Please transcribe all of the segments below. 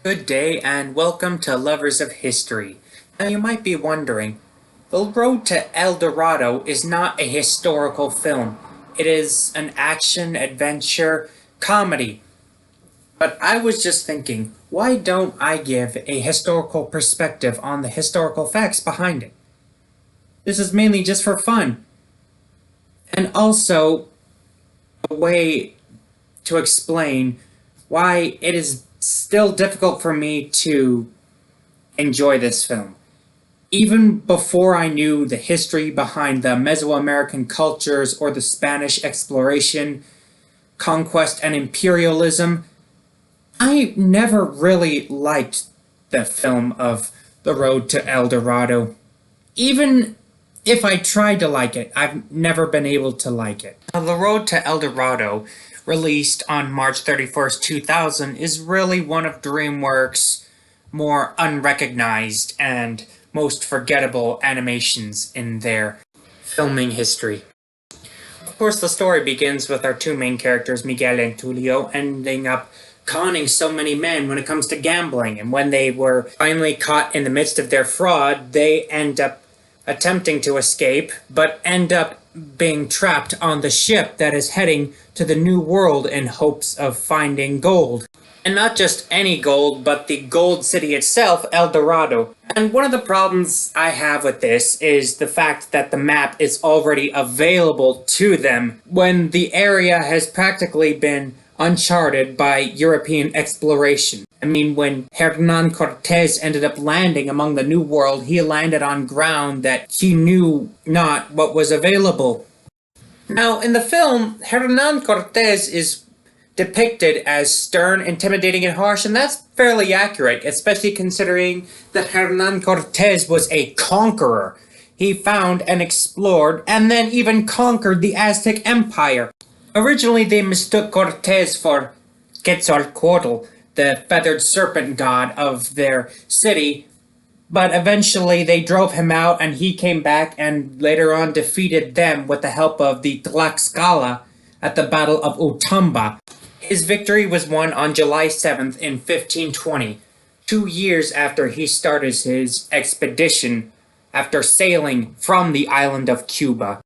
Good day and welcome to Lovers of History. Now you might be wondering, The Road to El Dorado is not a historical film. It is an action, adventure, comedy. But I was just thinking, why don't I give a historical perspective on the historical facts behind it? This is mainly just for fun. And also a way to explain why it is still difficult for me to enjoy this film. Even before I knew the history behind the Mesoamerican cultures or the Spanish exploration, conquest, and imperialism, I never really liked the film of The Road to El Dorado. Even if I tried to like it, I've never been able to like it. Now, The Road to El Dorado, released on March 31st, 2000, is really one of Dreamworks' more unrecognized and most forgettable animations in their filming history. Of course, the story begins with our two main characters, Miguel and Tulio, ending up conning so many men when it comes to gambling, and when they were finally caught in the midst of their fraud, they end up attempting to escape, but end up being trapped on the ship that is heading to the New World in hopes of finding gold. And not just any gold, but the gold city itself, El Dorado. And one of the problems I have with this is the fact that the map is already available to them when the area has practically been uncharted by European exploration. I mean, when Hernan Cortés ended up landing among the New World, he landed on ground that he knew not what was available. Now, in the film, Hernan Cortés is depicted as stern, intimidating, and harsh, and that's fairly accurate, especially considering that Hernan Cortés was a conqueror. He found and explored, and then even conquered the Aztec Empire. Originally, they mistook Cortés for Quetzalcoatl, the feathered serpent god of their city, but eventually they drove him out and he came back and later on defeated them with the help of the Tlaxcala at the Battle of Utamba. His victory was won on July 7th in 1520, 2 years after he started his expedition after sailing from the island of Cuba.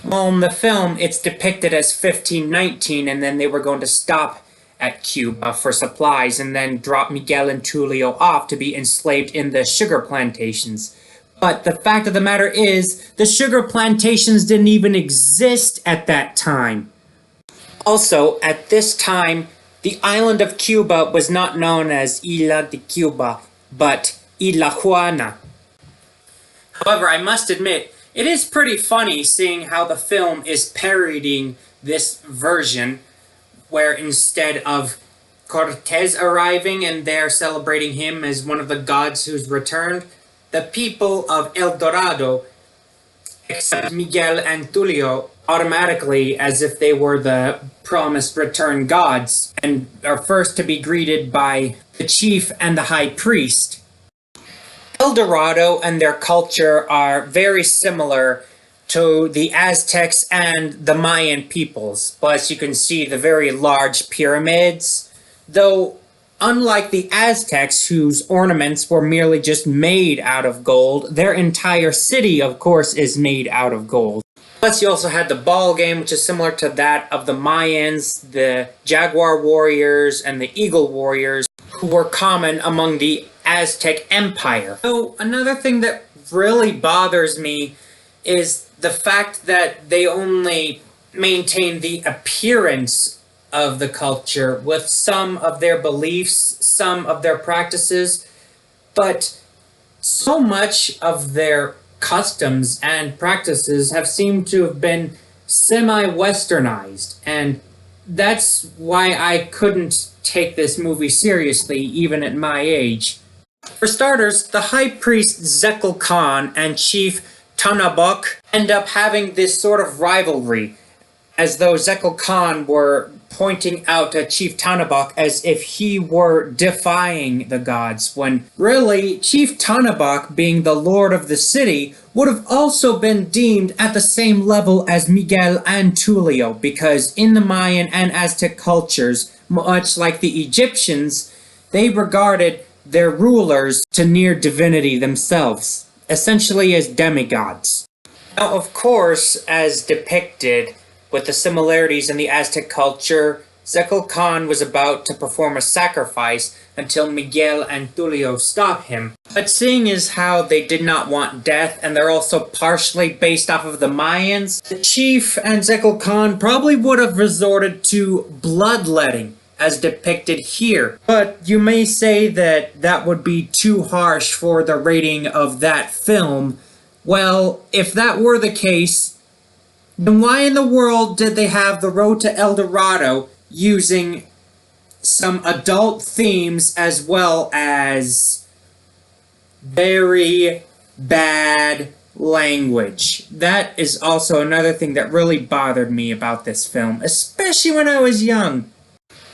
Well, in the film, it's depicted as 1519, and then they were going to stop at Cuba for supplies and then drop Miguel and Tulio off to be enslaved in the sugar plantations. But the fact of the matter is, the sugar plantations didn't even exist at that time. Also, at this time, the island of Cuba was not known as Isla de Cuba, but Isla Juana. However, I must admit, it is pretty funny seeing how the film is parodying this version, where instead of Cortés arriving and they're celebrating him as one of the gods who's returned, the people of El Dorado accept Miguel and Tulio automatically as if they were the promised return gods, and are first to be greeted by the chief and the high priest. El Dorado and their culture are very similar to the Aztecs and the Mayan peoples. Plus, you can see the very large pyramids, though unlike the Aztecs, whose ornaments were merely just made out of gold, their entire city, of course, is made out of gold. Plus, you also had the ball game, which is similar to that of the Mayans, the Jaguar warriors, and the Eagle warriors, who were common among the Aztec Empire. So, another thing that really bothers me is the fact that they only maintain the appearance of the culture with some of their beliefs, some of their practices, but so much of their customs and practices have seemed to have been semi-westernized, and that's why I couldn't take this movie seriously even at my age. For starters, the high priest Zekel Khan and Chief Tanabok end up having this sort of rivalry, as though Zekel Khan were pointing out at Chief Tanabok as if he were defying the gods, when really Chief Tanabok, being the lord of the city, would have also been deemed at the same level as Miguel and Tulio, because in the Mayan and Aztec cultures, much like the Egyptians, they regarded their rulers to near divinity themselves, essentially as demigods. Now, of course, as depicted with the similarities in the Aztec culture, Zekel Khan was about to perform a sacrifice until Miguel and Tulio stop him. But seeing as how they did not want death, and they're also partially based off of the Mayans, the chief and Zekel Khan probably would have resorted to bloodletting, as depicted here. But you may say that that would be too harsh for the rating of that film. Well, if that were the case, then why in the world did they have The Road to El Dorado using some adult themes as well as very bad language? That is also another thing that really bothered me about this film, especially when I was young.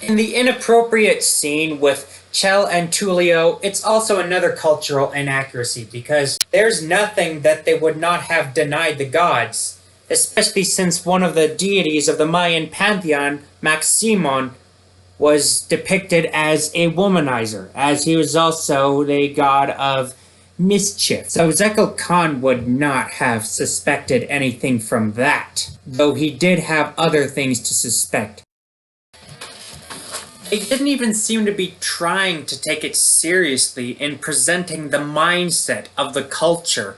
In the inappropriate scene with Chell and Tulio, it's also another cultural inaccuracy because there's nothing that they would not have denied the gods, especially since one of the deities of the Mayan pantheon, Maximon, was depicted as a womanizer, as he was also the god of mischief. So Zekel Khan would not have suspected anything from that, though he did have other things to suspect. They didn't even seem to be trying to take it seriously in presenting the mindset of the culture,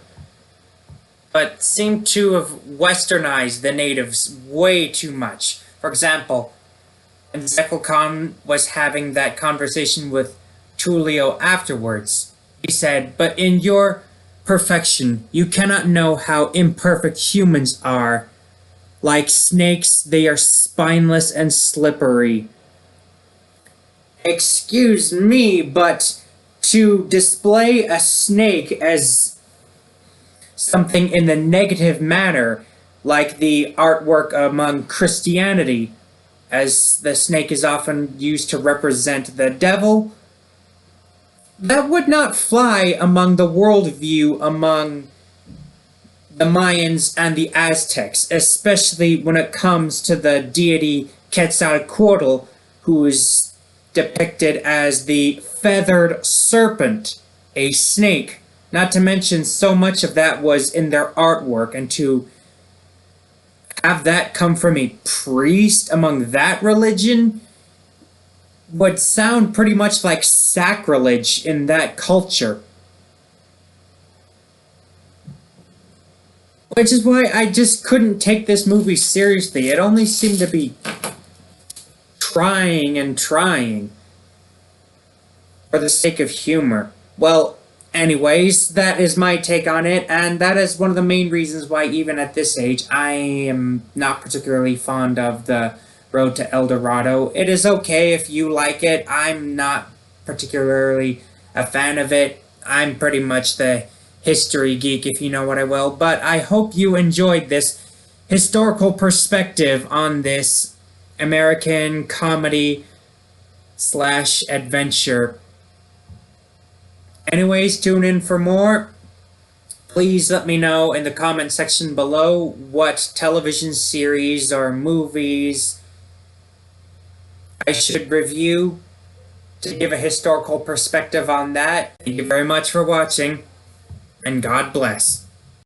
but seemed to have westernized the natives way too much. For example, when Zekel Khan was having that conversation with Tulio afterwards, he said, "But in your perfection, you cannot know how imperfect humans are. Like snakes, they are spineless and slippery." Excuse me, but to display a snake as something in the negative manner, like the artwork among Christianity, as the snake is often used to represent the devil, that would not fly among the worldview among the Mayans and the Aztecs, especially when it comes to the deity Quetzalcoatl, who is depicted as the feathered serpent, a snake. Not to mention so much of that was in their artwork, and to have that come from a priest among that religion would sound pretty much like sacrilege in that culture. Which is why I just couldn't take this movie seriously. It only seemed to be trying and trying for the sake of humor. Well, anyways, that is my take on it, and that is one of the main reasons why even at this age I am not particularly fond of The Road to El Dorado. It is okay if you like it. I'm not particularly a fan of it. I'm pretty much the history geek, if you know what I will, but I hope you enjoyed this historical perspective on this American comedy / adventure. Anyways, tune in for more. Please let me know in the comment section below what television series or movies I should review to give a historical perspective on that. Thank you very much for watching, and God bless.